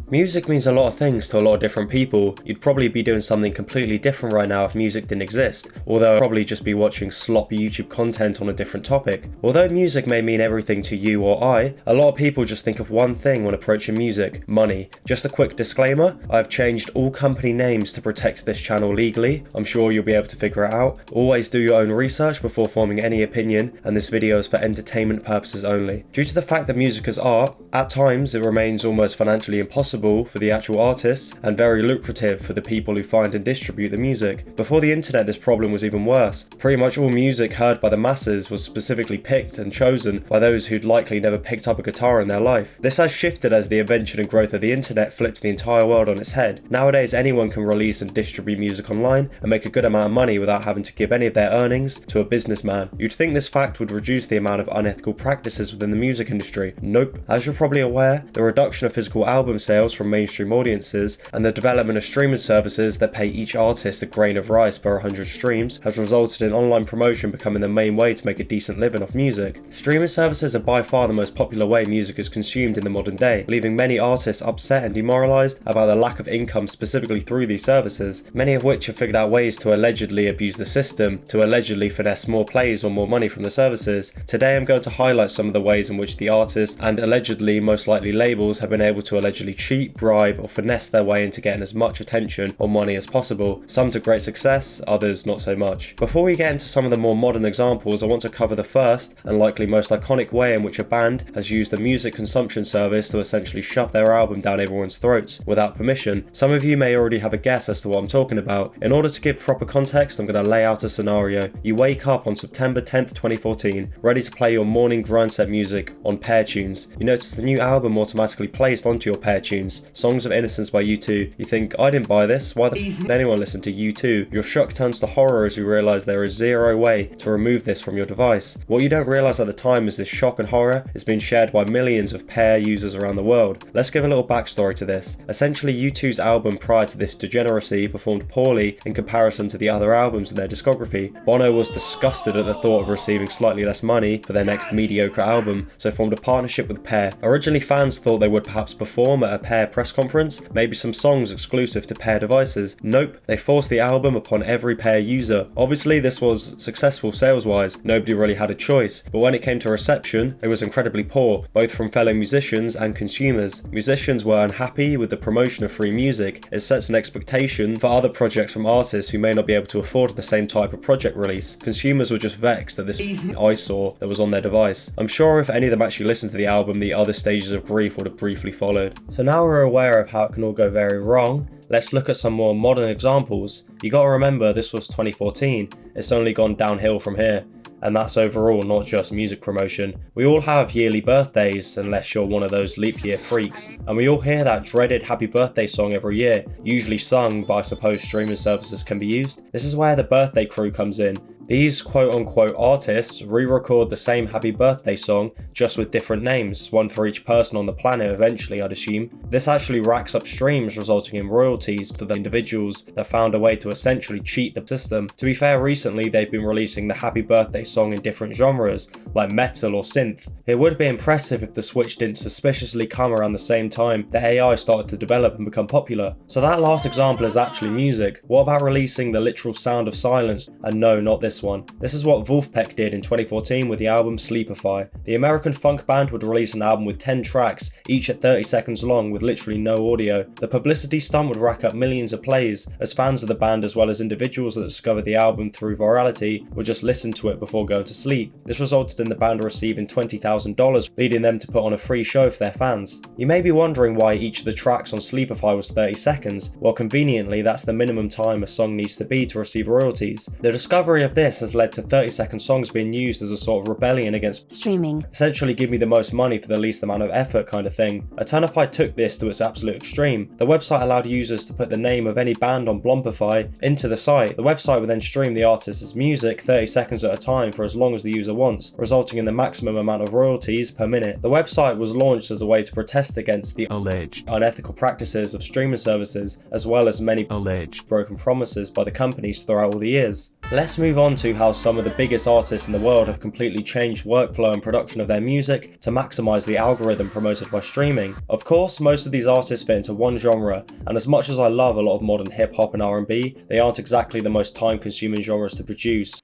Music means a lot of things to a lot of different people. You'd probably be doing something completely different right now if music didn't exist, although I'd probably just be watching sloppy YouTube content on a different topic. Although music may mean everything to you or I, a lot of people just think of one thing when approaching music: money. Just a quick disclaimer, I've changed all company names to protect this channel legally. I'm sure you'll be able to figure it out. Always do your own research before forming any opinion, and this video is for entertainment purposes only. Due to the fact that music is art, at times it remains almost financially impossible for the actual artists and very lucrative for the people who find and distribute the music. Before the internet, this problem was even worse. Pretty much all music heard by the masses was specifically picked and chosen by those who'd likely never picked up a guitar in their life. This has shifted as the invention and growth of the internet flipped the entire world on its head. Nowadays, anyone can release and distribute music online and make a good amount of money without having to give any of their earnings to a businessman. You'd think this fact would reduce the amount of unethical practices within the music industry. Nope. As you're probably aware, the reduction of physical album sales from mainstream audiences and the development of streaming services that pay each artist a grain of rice per 100 streams has resulted in online promotion becoming the main way to make a decent living off music. Streaming services are by far the most popular way music is consumed in the modern day, leaving many artists upset and demoralized about the lack of income specifically through these services, many of which have figured out ways to allegedly abuse the system, to allegedly finesse more plays or more money from the services. Today I'm going to highlight some of the ways in which the artists and allegedly most likely labels have been able to allegedly cheat, bribe, or finesse their way into getting as much attention or money as possible, some to great success, others not so much. Before we get into some of the more modern examples, I want to cover the first and likely most iconic way in which a band has used a music consumption service to essentially shove their album down everyone's throats without permission. Some of you may already have a guess as to what I'm talking about. In order to give proper context, I'm going to lay out a scenario. You wake up on September 10th, 2014, ready to play your morning grind set music on Pair Tunes. You notice the new album automatically placed onto your Pair Tunes, Songs of Innocence by U2. You think, I didn't buy this, why the f did anyone listen to U2? Your shock turns to horror as you realise there is zero way to remove this from your device. What you don't realise at the time is this shock and horror is being shared by millions of Pair users around the world. Let's give a little backstory to this. Essentially, U2's album prior to this degeneracy performed poorly in comparison to the other albums in their discography. Bono was disgusted at the thought of receiving slightly less money for their next mediocre album, so formed a partnership with Pair. Originally, fans thought they would perhaps perform at a Pair press conference, maybe some songs exclusive to Pair devices. Nope, they forced the album upon every Pair user. Obviously this was successful sales wise, nobody really had a choice, but when it came to reception, it was incredibly poor, both from fellow musicians and consumers. Musicians were unhappy with the promotion of free music. It sets an expectation for other projects from artists who may not be able to afford the same type of project release. Consumers were just vexed at this eyesore that was on their device. I'm sure if any of them actually listened to the album, the other stages of grief would have briefly followed. So now we're aware of how it can all go very wrong, let's look at some more modern examples. You gotta remember this was 2014, it's only gone downhill from here. And that's overall, not just music promotion. We all have yearly birthdays, unless you're one of those leap year freaks. And we all hear that dreaded happy birthday song every year, usually sung by I suppose streaming services can be used. This is where the birthday crew comes in. These quote-unquote artists re-record the same happy birthday song, just with different names, one for each person on the planet eventually, I'd assume. This actually racks up streams, resulting in royalties to the individuals that found a way to essentially cheat the system. To be fair, recently they've been releasing the happy birthday song in different genres, like metal or synth. It would be impressive if the switch didn't suspiciously come around the same time that AI started to develop and become popular. So that last example is actually music. What about releasing the literal sound of silence? And no, not this one. This is what Wolfpack did in 2014 with the album Sleepify. The American funk band would release an album with 10 tracks, each at 30 seconds long with literally no audio. The publicity stunt would rack up millions of plays, as fans of the band as well as individuals that discovered the album through virality would just listen to it before going to sleep. This resulted in the band receiving $20,000, leading them to put on a free show for their fans. You may be wondering why each of the tracks on Sleepify was 30 seconds. Well, conveniently, that's the minimum time a song needs to be to receive royalties. The discovery of this has led to 30-second songs being used as a sort of rebellion against streaming. Essentially, give me the most money for the least amount of effort kind of thing. Eternify took this to its absolute extreme. The website allowed users to put the name of any band on Blompify into the site. The website would then stream the artist's music 30 seconds at a time for as long as the user wants, resulting in the maximum amount of royalties per minute. The website was launched as a way to protest against the alleged unethical practices of streaming services, as well as many alleged broken promises by the companies throughout all the years. Let's move on to how some of the biggest artists in the world have completely changed workflow and production of their music to maximise the algorithm promoted by streaming. Of course, most of these artists fit into one genre, and as much as I love a lot of modern hip hop and R&B, they aren't exactly the most time-consuming genres to produce,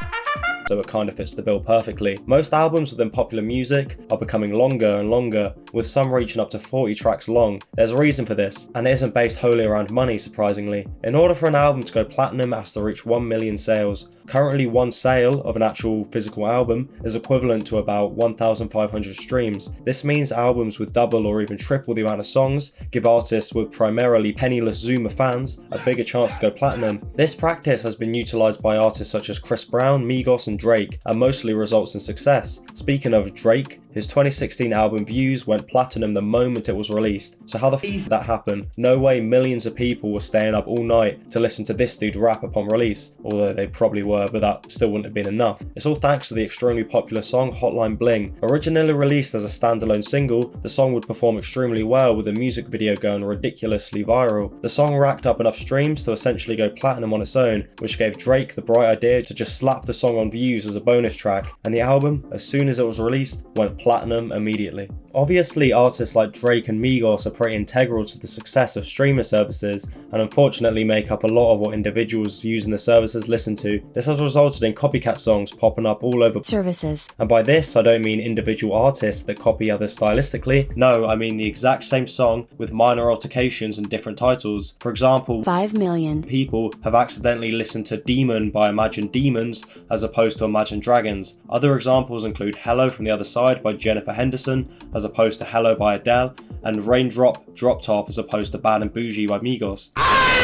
so it kind of fits the bill perfectly. Most albums within popular music are becoming longer and longer, with some reaching up to 40 tracks long. There's a reason for this, and it isn't based wholly around money, surprisingly. In order for an album to go platinum, it has to reach 1 million sales. Currently, one sale of an actual physical album is equivalent to about 1,500 streams. This means albums with double or even triple the amount of songs give artists with primarily penniless Zoomer fans a bigger chance to go platinum. This practice has been utilised by artists such as Chris Brown, Migos and Drake, and mostly results in success. Speaking of Drake, his 2016 album Views went platinum the moment it was released. So how the f did that happen? No way millions of people were staying up all night to listen to this dude rap upon release, although they probably were, but that still wouldn't have been enough. It's all thanks to the extremely popular song Hotline Bling. Originally released as a standalone single, the song would perform extremely well, with the music video going ridiculously viral. The song racked up enough streams to essentially go platinum on its own, which gave Drake the bright idea to just slap the song on Views as a bonus track, and the album, as soon as it was released, went platinum immediately. Obviously, artists like Drake and Migos are pretty integral to the success of streamer services, and unfortunately make up a lot of what individuals using the services listen to. This has resulted in copycat songs popping up all over services. And by this, I don't mean individual artists that copy others stylistically. No, I mean the exact same song with minor alterations and different titles. For example, 5 million people have accidentally listened to Demon by Imagine Demons as opposed to Imagine Dragons. Other examples include Hello from the Other Side by Jennifer Henderson as opposed to Hello by Adele, and Raindrop Drop Top as opposed to Bad and Bougie by Migos.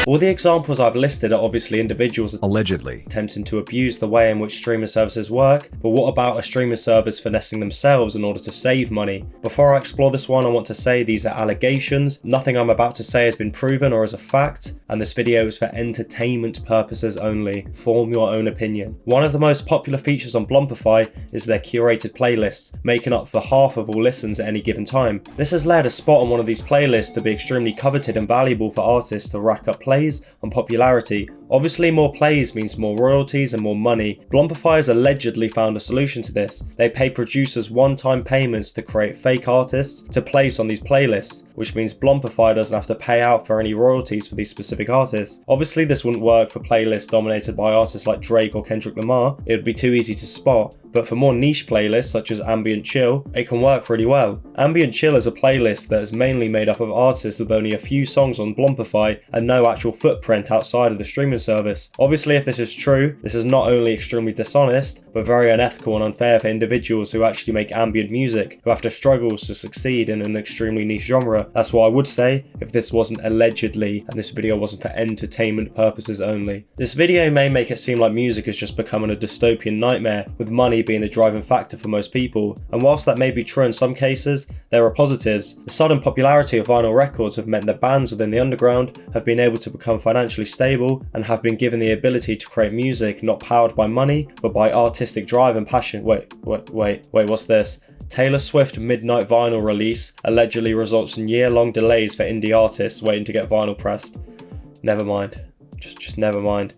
All the examples I've listed are obviously individuals allegedly attempting to abuse the way in which streaming services work, but what about a streaming service finessing themselves in order to save money? Before I explore this one, I want to say these are allegations. Nothing I'm about to say has been proven or is a fact, and this video is for entertainment purposes only. Form your own opinion. One of the most popular features on Blumpify is their curated playlists, making up for half of all listens at any given time. This has led a spot on one of these playlists to be extremely coveted and valuable for artists to rack up plays and popularity. Obviously, more plays means more royalties and more money. Blumpify has allegedly found a solution to this. They pay producers one-time payments to create fake artists to place on these playlists, which means Blumpify doesn't have to pay out for any royalties for these specific artists. Obviously, this wouldn't work for playlists dominated by artists like Drake or Kendrick Lamar. It would be too easy to spot. But for more niche playlists such as Ambient Chill, it can work really well. Ambient Chill is a playlist that is mainly made up of artists with only a few songs on Blumpify and no actual footprint outside of the streaming service. Obviously, if this is true, this is not only extremely dishonest, but very unethical and unfair for individuals who actually make ambient music, who have to struggle to succeed in an extremely niche genre. That's what I would say if this wasn't allegedly, and this video wasn't for entertainment purposes only. This video may make it seem like music is just becoming a dystopian nightmare, with money being the driving factor for most people, and whilst that may be true in some cases, there are positives. The sudden popularity of vinyl records have meant that bands within the underground have been able to become financially stable and have been given the ability to create music not powered by money, but by artistic drive and passion. Wait, what's this? Taylor Swift midnight vinyl release allegedly results in year-long delays for indie artists waiting to get vinyl pressed. Never mind. Just never mind.